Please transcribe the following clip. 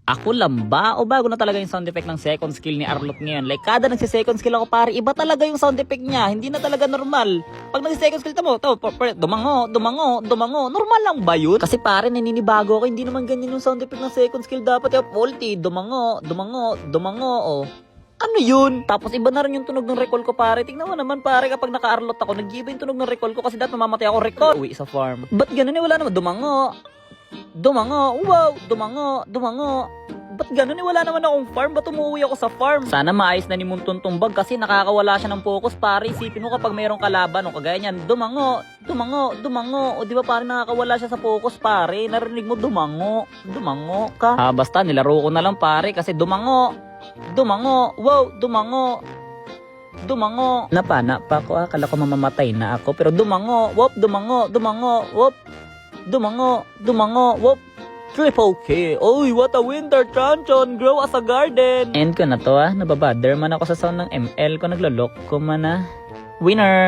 Ako lang ba? O bago na talaga yung sound effect ng second skill ni Arlot ngayon? Like, kada nagsi-second skill ako pare, iba talaga yung sound effect niya. Hindi na talaga normal. Pag nagsi-second skill tamo, dumango, dumango, dumango. Normal lang ba yun? Kasi pare, naninibago ako. Hindi naman ganyan yung sound effect ng second skill. Dapat yung ulti, dumango, dumango, dumango, oh. Ano yun? Tapos iba na rin yung tunog ng recall ko pare. Tingnan mo naman pare, kapag naka-Arlot ako, nag-iba yung tunog ng recall ko kasi dati mamamatay ako recall. Uwi sa farm. Ba't ganun eh? Wala naman. Dumango. Dumango. Wow. Dumango. Dumango. Ba't ganun eh? Wala naman akong farm. Ba't umuwi ako sa farm? Sana maayos na ni Muntun tumbag kasi nakakawala siya ng focus pare. Isipin mo kapag mayroong kalaban o kagaya niyan. Dumango. Dumango. Dumango. O di ba pare nakakawala siya sa focus pare? Narinig mo dumango. Dumango ka. Basta nilaro ko na lang pare kasi dumango. Dumango. Wow. Dumango. Dumango. Napana pa ako. Akala ko mamamatay na ako. Pero dumango. Wop. Dumango. Dumango. Wop. Dumango. Dumango. Wop. Triple K. Oy, what a winter champion. Grow as a garden. End ko na to Nababother man ako sa sound ng ML ko. Naglolok ko man Winner.